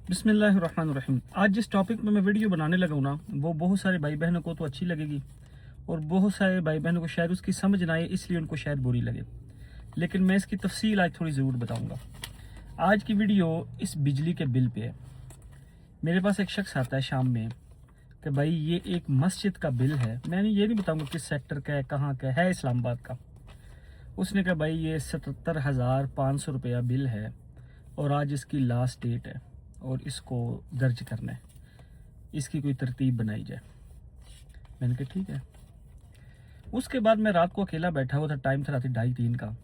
बिस्मिल्लाहिर्रहमानिर्रहीम। आज जिस टॉपिक में मैं वीडियो बनाने लगा हूँ ना, वो बहुत सारे भाई बहनों को तो अच्छी लगेगी और बहुत सारे भाई बहनों को शायद उसकी समझ ना आए, इसलिए उनको शायद बुरी लगे। लेकिन मैं इसकी तफसील आज थोड़ी ज़रूर बताऊँगा। आज की वीडियो इस बिजली के बिल पे है। मेरे पास एक शख्स आता है शाम में कि भाई ये एक मस्जिद का बिल है। मैंने ये नहीं बताऊँगा किस सेक्टर का है, कहाँ का है, इस्लामाबाद का। उसने कहा भाई ये 77,500 रुपया बिल है और आज इसकी लास्ट डेट है और इसको दर्ज करना है, इसकी कोई तरतीब बनाई जाए। मैंने कहा ठीक है। उसके बाद मैं रात को अकेला बैठा हुआ था, टाइम था रात 2:30-3 का।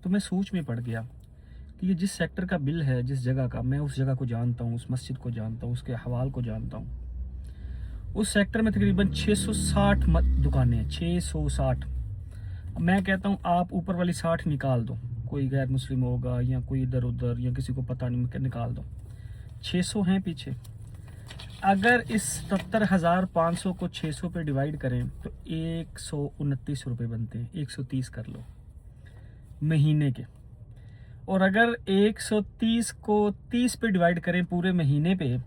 तो मैं सोच में पड़ गया कि ये जिस सेक्टर का बिल है, जिस जगह का, मैं उस जगह को जानता हूँ, उस मस्जिद को जानता हूँ, उसके हवाल को जानता हूँ। उस सेक्टर में तकरीबन 660 दुकानें हैं, 660। मैं कहता हूँ आप ऊपर वाली 60 निकाल दो, कोई गैर मुस्लिम होगा या कोई इधर उधर या किसी को पता नहीं, निकाल दो। 600 हैं पीछे। अगर इस 77,500 को 600 पे डिवाइड करें तो 129 रुपये बनते हैं। 130 कर लो महीने के। और अगर 130 को 30 पे डिवाइड करें पूरे महीने पे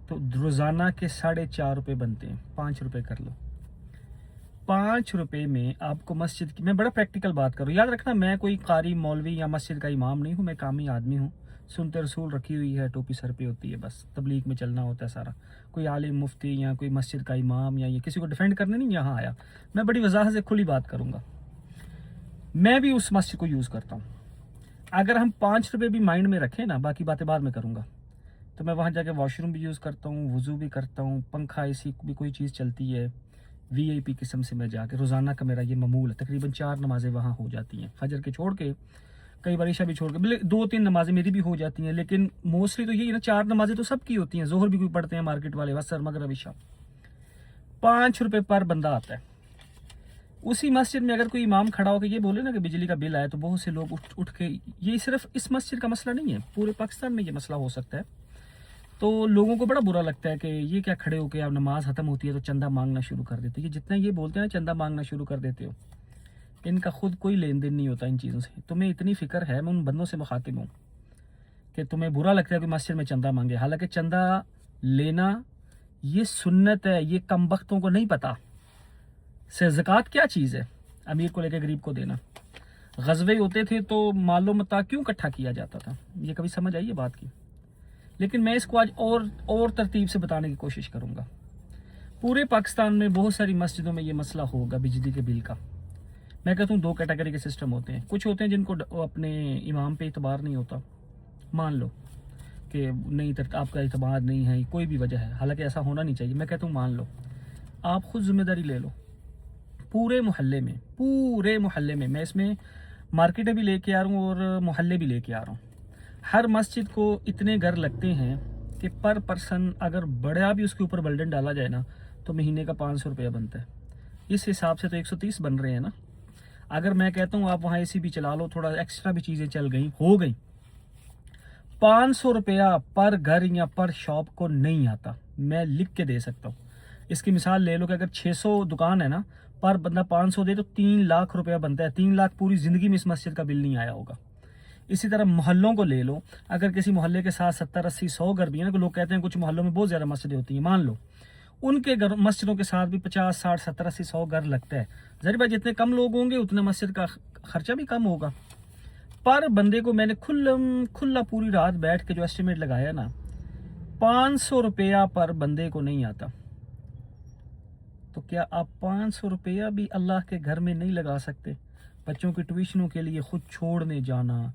तो रोज़ाना के 4.5 रुपये बनते हैं। 5 रुपये कर लो। 5 रुपये में आपको मस्जिद की, मैं बड़ा प्रैक्टिकल बात करूँ, याद रखना मैं कोई कारी मौलवी या मस्जिद का इमाम नहीं हूँ, मैं कामी आदमी हूँ। सुनते रसूल रखी हुई है, टोपी सर पे होती है, बस तबलीग में चलना होता है सारा। कोई आलिम मुफ्ती या कोई मस्जिद का इमाम या ये किसी को डिफेंड करने नहीं यहाँ आया। मैं बड़ी वजाहत से खुली बात करूँगा। मैं भी उस मस्जिद को यूज़ करता हूँ। अगर हम 5 रुपये भी माइंड में रखें ना, बाकी बातें बाद में करूँगा, तो मैं वहाँ जाके वॉशरूम भी यूज़ करता हूँ, वज़ू भी करता हूँ, पंखा ऐसी भी कोई चीज़ चलती है, VIP किस्म से मैं जाके रोज़ाना का मेरा ये मामूल है। तकरीबन 4 नमाज़ें वहाँ हो जाती हैं, फजर के छोड़ के, कई बार ईशा भी छोड़ के, 2-3 नमाज़ें मेरी भी हो जाती हैं। लेकिन मोस्टली तो यही है ना, 4 नमाज़ें तो सबकी होती हैं। ज़ोहर भी कोई पढ़ते हैं मार्केट वाले, वसर मगरिब ईशा। 5 रुपये पर बंदा आता है। उसी मस्जिद में अगर कोई इमाम खड़ा होकर ये बोले ना कि बिजली का बिल आया, तो बहुत से लोग उठ के, ये सिर्फ इस मस्जिद का मसला नहीं है, पूरे पाकिस्तान में ये मसला हो सकता है। तो लोगों को बड़ा बुरा लगता है कि ये क्या खड़े होके आप नमाज ख़त्म होती है तो चंदा मांगना शुरू कर देते हैं। ये जितना ये बोलते हैं ना चंदा मांगना शुरू कर देते हो, इनका खुद कोई लेन देन नहीं होता इन चीज़ों से। तुम्हें इतनी फ़िक्र है, मैं उन बंदों से मुखातिब हूँ कि तुम्हें बुरा लगता है कि मस्जिद में चंदा मांगे। हालांकि चंदा लेना ये सुन्नत है, ये कमबख्तों को नहीं पता। से ज़कात क्या चीज़ है, अमीर को लेकर गरीब को देना। ग़ज़वे होते थे तो मालो मता क्यों इकट्ठा किया जाता था, ये कभी समझ आई है बात की। लेकिन मैं इसको आज और तरतीब से बताने की कोशिश करूँगा। पूरे पाकिस्तान में बहुत सारी मस्जिदों में ये मसला होगा बिजली के बिल का। मैं कहता हूँ 2 कैटेगरी के सिस्टम होते हैं। कुछ होते हैं जिनको अपने इमाम पे इतबार नहीं होता, मान लो कि नहीं, आपका इतबार नहीं है, कोई भी वजह है, हालांकि ऐसा होना नहीं चाहिए। मैं कहता हूँ मान लो, आप खुद जिम्मेदारी ले लो। पूरे मोहल्ले में मैं इसमें मार्केटें भी लेके आ रहा हूँ और मोहल्ले भी लेके आ रहा हूँ। हर मस्जिद को इतने घर लगते हैं कि पर पर्सन अगर बड़ा भी उसके ऊपर बर्डन डाला जाए ना, तो महीने का 500 रुपया बनता है। इस हिसाब से तो 130 बन रहे हैं ना। अगर मैं कहता हूँ आप वहाँ AC भी चला लो, थोड़ा एक्स्ट्रा भी चीज़ें चल गई, हो गई, 500 रुपया पर घर या पर शॉप को नहीं आता। मैं लिख के दे सकता हूँ। इसकी मिसाल ले लो कि अगर 600 दुकान है ना, पर बंदा 500 दे तो 3 लाख रुपया बनता है। 3 लाख पूरी ज़िंदगी में इस मस्जिद का बिल नहीं आया होगा। इसी तरह मोहल्लों को ले लो, अगर किसी मोहल्ले के साथ 70-80-100 घर भी है ना, लोग कहते हैं कुछ मोहल्लों में बहुत ज़्यादा मस्जिदें होती हैं, मान लो उनके घर मस्जिदों के साथ भी 50-60-70-80-100 घर लगता है। ज़रूर भाई जितने कम लोग होंगे उतने मस्जिद का खर्चा भी कम होगा। पर बंदे को मैंने खुला पूरी रात बैठ के जो एस्टिमेट लगाया ना, 500 रुपया पर बंदे को नहीं आता। तो क्या आप 500 रुपया भी अल्लाह के घर में नहीं लगा सकते? बच्चों की ट्यूशनों के लिए खुद छोड़ने जाना,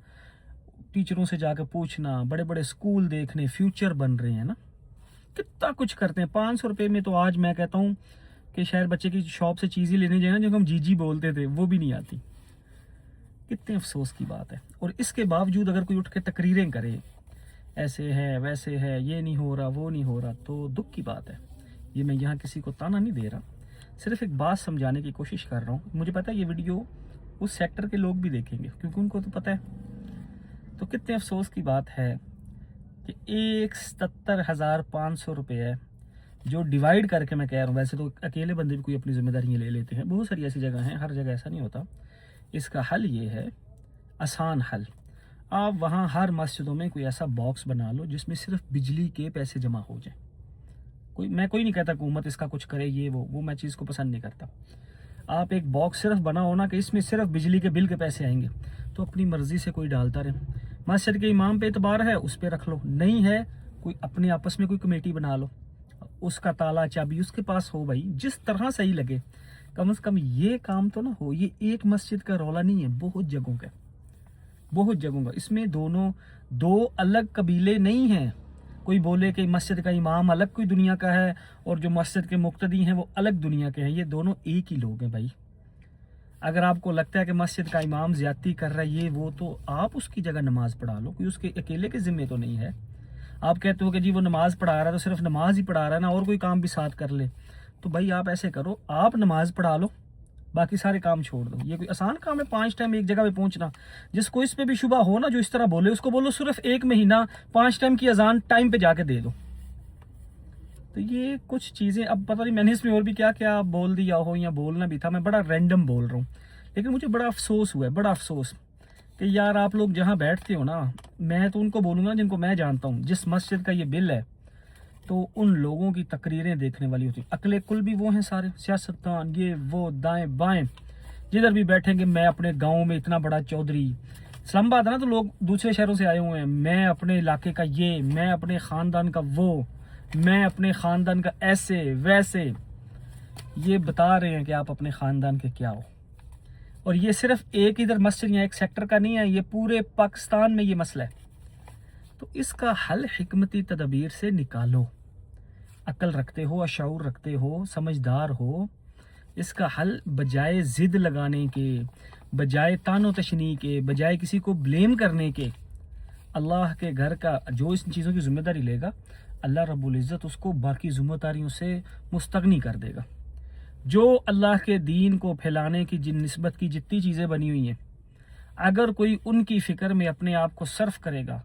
टीचरों से जाकर पूछना, बड़े बड़े स्कूल देखने, फ्यूचर बन रहे हैं ना, कितना कुछ करते हैं। 500 रुपये में तो आज मैं कहता हूँ कि शायद बच्चे की शॉप से चीज़ें लेने जाए ना, जो हम जीजी बोलते थे, वो भी नहीं आती। कितने अफसोस की बात है। और इसके बावजूद अगर कोई उठ के तकरीरें करे, ऐसे है वैसे है, ये नहीं हो रहा वो नहीं हो रहा, तो दुख की बात है। ये मैं यहाँ किसी को ताना नहीं दे रहा, सिर्फ एक बात समझाने की कोशिश कर रहा हूँ। मुझे पता है ये वीडियो उस सेक्टर के लोग भी देखेंगे, क्योंकि उनको तो पता है। तो कितने अफसोस की बात है कि 77,500 रुपये है, जो डिवाइड करके, मैं कह रहा हूँ, वैसे तो अकेले बंदे भी कोई अपनी जिम्मेदारियाँ ले लेते हैं, बहुत सारी ऐसी जगह हैं, हर जगह ऐसा नहीं होता। इसका हल ये है, आसान हल, آپ وہاں ہر مسجدوں میں کوئی ایسا باکس بنا لو جس میں صرف بجلی کے پیسے جمع ہو جائیں. میں کوئی نہیں کہتا حکومت اس کا کچھ کرے، یہ وہ میں چیز کو پسند نہیں کرتا. آپ ایک باکس صرف بناؤ نا کہ اس میں صرف بجلی کے بل کے پیسے آئیں گے، تو اپنی مرضی سے کوئی ڈالتا رہے. مسجد کے امام پہ اعتبار ہے اس پہ رکھ لو، نہیں ہے کوئی اپنے آپس میں کوئی کمیٹی بنا لو، اس کا تالا چابی اس کے پاس ہو. بھائی جس طرح صحیح لگے، کم از کم یہ کام تو نہ ہو. یہ ایک مسجد کا رولا نہیں ہے، بہت جگہوں کا، بہت جگہوں کا. اس میں دو الگ قبیلے نہیں ہیں. کوئی بولے کہ مسجد کا امام الگ کوئی دنیا کا ہے اور جو مسجد کے مقتدی ہیں وہ الگ دنیا کے ہیں. یہ دونوں ایک ہی لوگ ہیں بھائی. اگر آپ کو لگتا ہے کہ مسجد کا امام زیادتی کر رہا ہے یہ وہ، تو آپ اس کی جگہ نماز پڑھا لو. کوئی اس کے اکیلے کے ذمے تو نہیں ہے. آپ کہتے ہو کہ جی وہ نماز پڑھا رہا ہے تو صرف نماز ہی پڑھا رہا ہے نا، اور کوئی کام بھی ساتھ کر لے. تو بھائی آپ ایسے کرو، آپ نماز پڑھا لو، باقی سارے کام چھوڑ دو. یہ کوئی آسان کام ہے 5 ٹائم ایک جگہ پہ پہنچنا؟ جس کو اس پہ بھی شبہ ہو نا، جو اس طرح بولے، اس کو بولو صرف 1 مہینہ 5 ٹائم کی اذان ٹائم پہ جا کے دے دو. تو یہ کچھ چیزیں اب پتہ نہیں میں نے اس میں اور بھی کیا کیا بول دیا ہو یا بولنا بھی تھا. میں بڑا رینڈم بول رہا ہوں، لیکن مجھے بڑا افسوس ہوا ہے، بڑا افسوس کہ یار آپ لوگ جہاں بیٹھتے ہو نا، میں تو ان کو بولوں گا جن کو میں جانتا ہوں، جس مسجد کا یہ بل ہے تو ان لوگوں کی تقریریں دیکھنے والی ہوتی ہیں. عقل کل بھی وہ ہیں سارے سیاستدان، یہ وہ دائیں بائیں جدھر بھی بیٹھیں گے. میں اپنے گاؤں میں اتنا بڑا چودھری، اسلام آباد ہے نا تو لوگ دوسرے شہروں سے آئے ہوئے ہیں. میں اپنے علاقے کا یہ، میں اپنے خاندان کا وہ، میں اپنے خاندان کا ایسے ویسے. یہ بتا رہے ہیں کہ آپ اپنے خاندان کے کیا ہو. اور یہ صرف ایک ادھر مسجد یا ایک سیکٹر کا نہیں ہے، یہ پورے پاکستان میں یہ مسئلہ ہے. تو اس کا حل حکمتی تدابیر سے نکالو. عقل رکھتے ہو، شعور رکھتے ہو، سمجھدار ہو. اس کا حل بجائے ضد لگانے کے، بجائے تان و تشنیع کے، بجائے کسی کو بلیم کرنے کے، اللہ کے گھر کا جو اس چیزوں کی ذمہ داری لے گا، اللہ رب العزت اس کو باقی ذمہ داریوں سے مستغنی کر دے گا. جو اللہ کے دین کو پھیلانے کی جن نسبت کی جتنی چیزیں بنی ہوئی ہیں، اگر کوئی ان کی فکر میں اپنے آپ کو صرف کرے گا،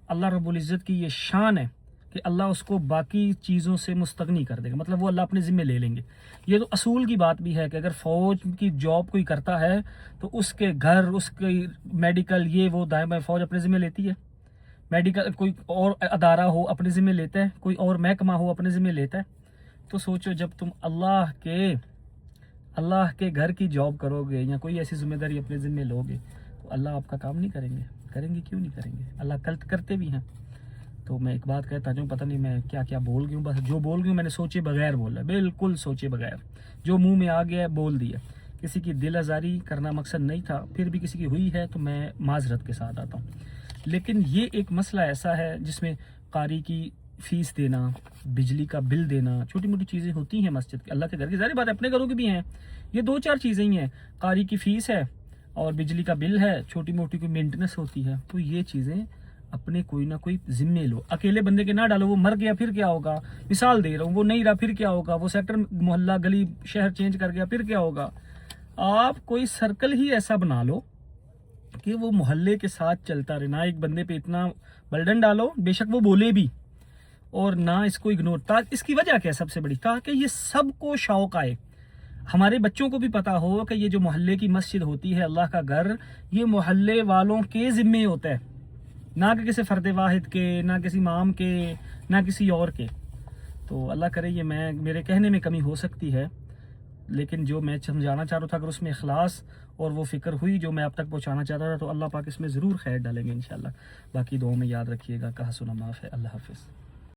اللہ رب العزت کی یہ شان ہے کہ اللہ اس کو باقی چیزوں سے مستغنی کر دے گا. مطلب وہ اللہ اپنے ذمہ لے لیں گے. یہ تو اصول کی بات بھی ہے کہ اگر فوج کی جاب کوئی کرتا ہے تو اس کے گھر، اس کی میڈیکل، یہ وہ دائیں بائیں فوج اپنے ذمہ لیتی ہے. میڈیکل کوئی اور ادارہ ہو اپنے ذمہ لیتا ہے، کوئی اور محکمہ ہو اپنے ذمہ لیتا ہے. تو سوچو جب تم اللہ کے گھر کی جاب کرو گے یا کوئی ایسی ذمہ داری اپنے ذمہ لو گے، تو اللہ آپ کا کام نہیں کریں گے. کریں گے کیوں نہیں کریں گے؟ اللہ کرتے بھی ہیں. تو میں ایک بات کہتا ہوں، پتہ نہیں میں کیا کیا بول گئی ہوں. بس جو بول گئی ہوں میں نے سوچے بغیر بولا، بالکل سوچے بغیر. جو منہ میں آ گیا بول دیا. کسی کی دل آزاری کرنا مقصد نہیں تھا. پھر بھی کسی کی ہوئی ہے تو میں معذرت کے ساتھ آتا ہوں. لیکن یہ ایک مسئلہ ایسا ہے جس میں قاری کی فیس دینا، بجلی کا بل دینا، چھوٹی موٹی چیزیں ہوتی ہیں مسجد کے، اللہ کے گھر کی. ظاہر بات ہے اپنے گھروں کی بھی ہیں. یہ 2-4 چیزیں ہی ہیں. قاری کی فیس ہے اور بجلی کا بل ہے، چھوٹی موٹی کوئی مینٹنس ہوتی ہے. تو یہ چیزیں اپنے کوئی نہ کوئی ذمے لو. اکیلے بندے کے نہ ڈالو. وہ مر گیا پھر کیا ہوگا؟ مثال دے رہا ہوں. وہ نہیں رہا پھر کیا ہوگا؟ وہ سیکٹر، محلہ، گلی، شہر چینج کر گیا پھر کیا ہوگا؟ آپ کوئی سرکل ہی ایسا بنا لو کہ وہ محلے کے ساتھ چلتا رہے. نہ ایک بندے پہ اتنا برڈن ڈالو، بے شک وہ بولے بھی، اور نہ اس کو اگنور. اس کی وجہ کیا ہے سب سے بڑی؟ تاکہ یہ سب کو شوق آئے. ہمارے بچوں کو بھی پتا ہو کہ یہ جو محلے کی مسجد ہوتی ہے، اللہ کا گھر، یہ محلے والوں کے ذمے ہوتا ہے، نہ کہ کسی فرد واحد کے، نہ کسی امام کے، نہ کسی اور کے. تو اللہ کرے یہ میرے کہنے میں کمی ہو سکتی ہے، لیکن جو میں سمجھانا چاہ رہا تھا، اگر اس میں اخلاص اور وہ فکر ہوئی جو میں اب تک پہنچانا چاہتا تھا، تو اللہ پاک اس میں ضرور خیر ڈالیں گے انشاءاللہ. باقی دعاؤں میں یاد رکھیے گا. کہا سنا معاف ہے. اللہ حافظ.